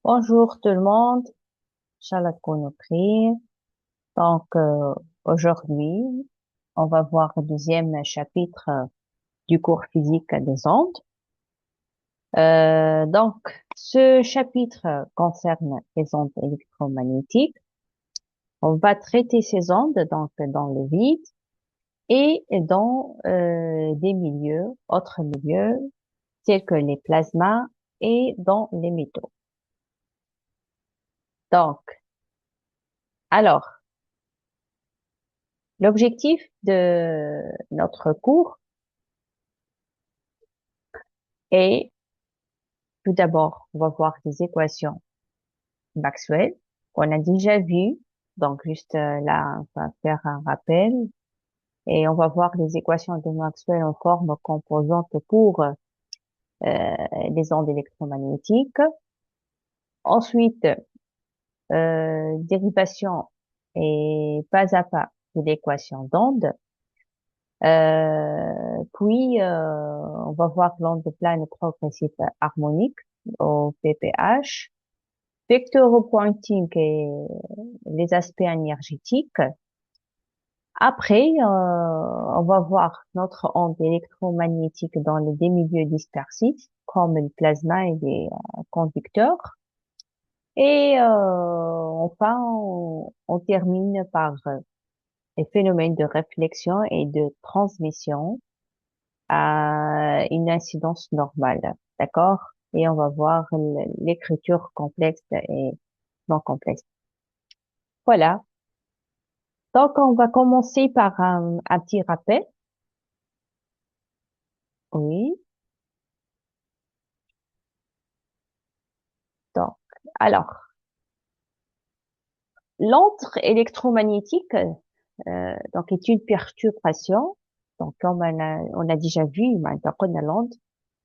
Bonjour tout le monde, Inch'Allah تكونوا بخير. Donc aujourd'hui, on va voir le deuxième chapitre du cours physique des ondes. Donc ce chapitre concerne les ondes électromagnétiques. On va traiter ces ondes donc dans le vide et dans des milieux, autres milieux tels que les plasmas et dans les métaux. Donc alors l'objectif de notre cours est tout d'abord, on va voir des équations Maxwell qu'on a déjà vues. Donc juste là, on va faire un rappel et on va voir les équations de Maxwell en forme composante pour les ondes électromagnétiques. Ensuite, dérivation et pas à pas de l'équation d'onde. Puis, on va voir l'onde plane progressive harmonique au PPH, vector pointing et les aspects énergétiques. Après, on va voir notre onde électromagnétique dans les des milieux dispersifs, comme le plasma et les conducteurs. Et enfin, on termine par les phénomènes de réflexion et de transmission à une incidence normale. D'accord? Et on va voir l'écriture complexe et non complexe. Voilà. Donc, on va commencer par un petit rappel. Oui. Donc, alors, l'onde électromagnétique, donc, est une perturbation. Donc, comme on a déjà vu, maintenant qu'on a l'onde,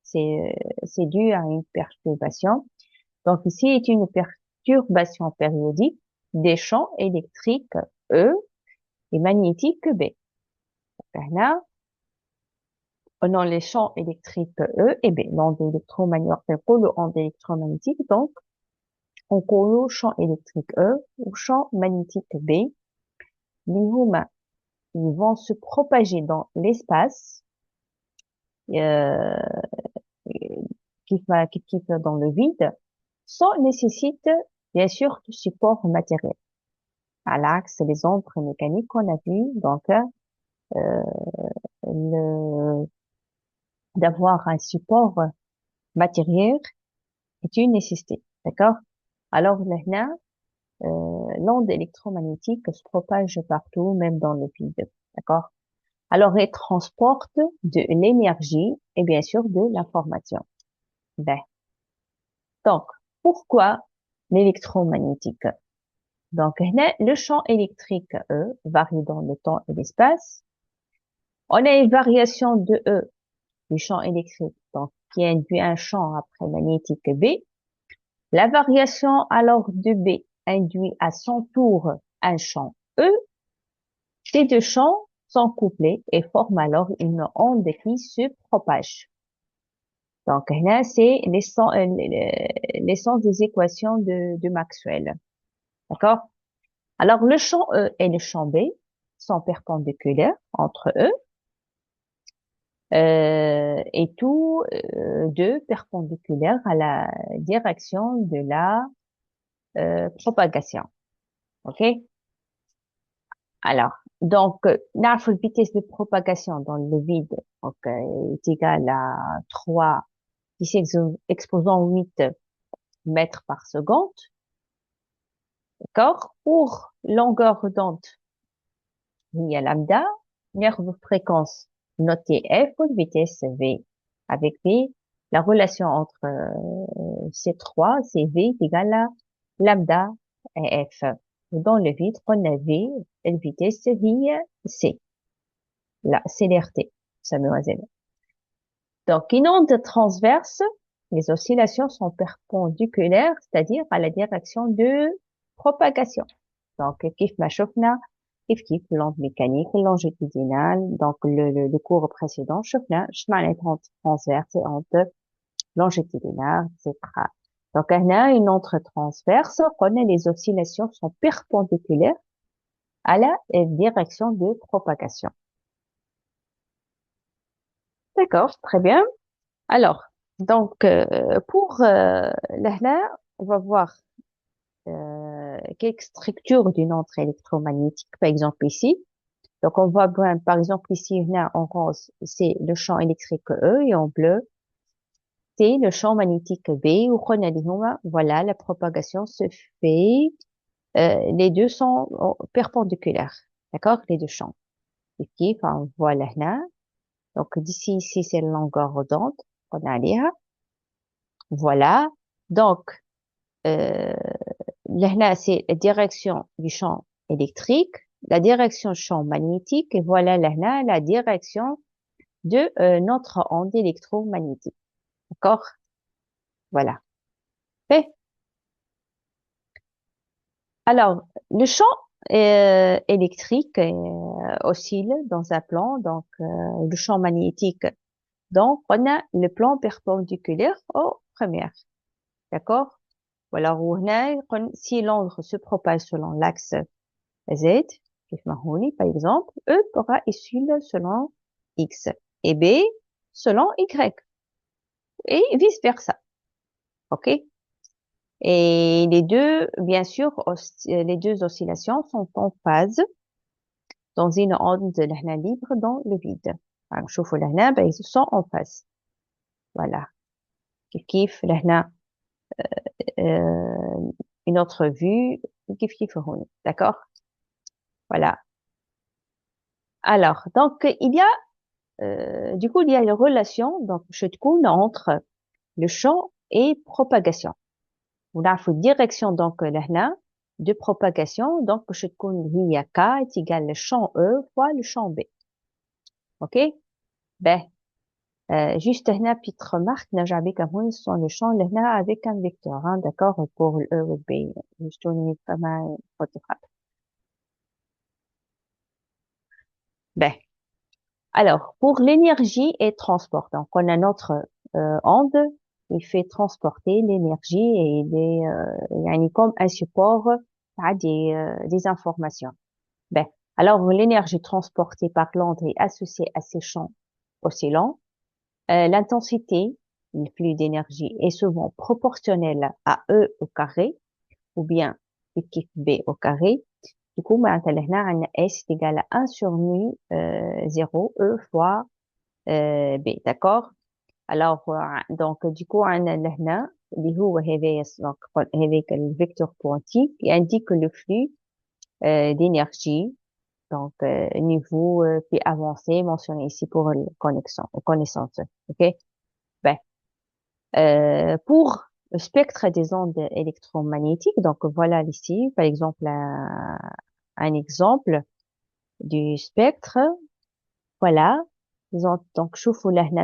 c'est dû à une perturbation. Donc, ici est une perturbation périodique des champs électriques E et magnétiques B. Là, on a les champs électriques E et B. L'onde électromagnétique, l'onde électromagnétique, donc, on connaît champ électrique E ou champ magnétique B. Les humains, ils vont se propager dans l'espace, euh, qui fait dans le vide, sans nécessite, bien sûr, de support matériel. À l'axe, les ondes mécaniques qu'on a vu, donc, le, d'avoir un support matériel est une nécessité. D'accord? Alors, là, l'onde électromagnétique se propage partout, même dans le vide. D'accord? Alors, elle transporte de l'énergie et bien sûr de l'information. Ben, donc, pourquoi l'électromagnétique? Donc, là, le champ électrique E varie dans le temps et l'espace. On a une variation de E du champ électrique, donc qui induit un champ après magnétique B. La variation alors de B induit à son tour un champ E. Ces deux champs sont couplés et forment alors une onde qui se propage. Donc là, c'est l'essence des équations de Maxwell. D'accord? Alors le champ E et le champ B sont perpendiculaires entre eux et tous deux perpendiculaires à la direction de la propagation. OK? Alors, donc, la vitesse de propagation dans le vide donc, est égale à 3 ici exposant 8 mètres par seconde. D'accord? Pour longueur d'onde, il y a lambda, nerve fréquence notée F pour vitesse V. Avec V, la relation entre ces trois, c'est V est égal à lambda et F. Dans le vide, on a V, une vitesse V, C. La célérité, mademoiselle. Donc, une onde transverse, les oscillations sont perpendiculaires, c'est-à-dire à la direction de propagation. Donc, كيف ما شفنا كيف l'onde mécanique longitudinale. Donc, le cours précédent, شفنا ايش معنى onde transverse et onde longitudinale, etc. Donc, on a une onde transverse, on a les oscillations sont perpendiculaires à la direction de propagation. D'accord, très bien. Alors, donc, pour là, on va voir quelques structures d'une onde électromagnétique, par exemple ici. Donc, on voit bien, par exemple, ici, là, en rose, c'est le champ électrique E, et en bleu, c'est le champ magnétique B, ou voilà, la propagation se fait, les deux sont perpendiculaires, d'accord, les deux champs. Ici, enfin, voilà, là. Donc, d'ici, ici, c'est la longueur d'onde qu'on a là. Voilà. Donc, euh, là, c'est la direction du champ électrique, la direction du champ magnétique, et voilà là, la direction de notre onde électromagnétique. D'accord? Voilà. Fait. Alors, le champ électrique oscille dans un plan, donc le champ magnétique. Donc, on a le plan perpendiculaire aux premières. D'accord? Voilà, si l'onde se propage selon l'axe Z, par exemple, E sera oscille selon X et B selon Y et vice-versa. OK? Et les deux, bien sûr, les deux oscillations sont en phase dans une onde libre dans le vide. Alors, شوفوا لهنا, ben, ils sont en phase. Voilà. كيف لهنا, euh, une autre vue, كيف هون. D'accord? Voilà. Alors, donc, du coup, il y a une relation, donc, je تكون entre le champ et propagation. ونعرفوا direction donc لهنا de propagation donc باش تكون هي k est égal le champ E fois le champ B. OK? Ben, juste هنا petite remarque نرجع بك هون sont le champ لهنا avec un vecteur, hein, d'accord, pour le E ou le B. Je tourne pas mal faute de frappe. Ben, alors, pour l'énergie et transport, donc on a notre onde, il fait transporter l'énergie et يعني comme un support à des informations. Ben, alors l'énergie transportée par l'onde est associée à ces champs oscillants. L'intensité, le flux d'énergie, est souvent proportionnelle à E au carré ou bien équipe B au carré. Du coup, معناتها هنا عندنا S est égal à 1 sur mu 0 E fois B, d'accord? Alors, donc, du coup, عندنا لهنا اللي هو هذايا donc هذاك الفيكتور بوانتي qui indique le flux d'énergie, donc niveau plus avancé mentionné ici pour connaissance. OK? Ben, pour le spectre des ondes électromagnétiques, donc voilà ici, par exemple, un exemple du spectre. Voilà. Donc, شوفوا لهنا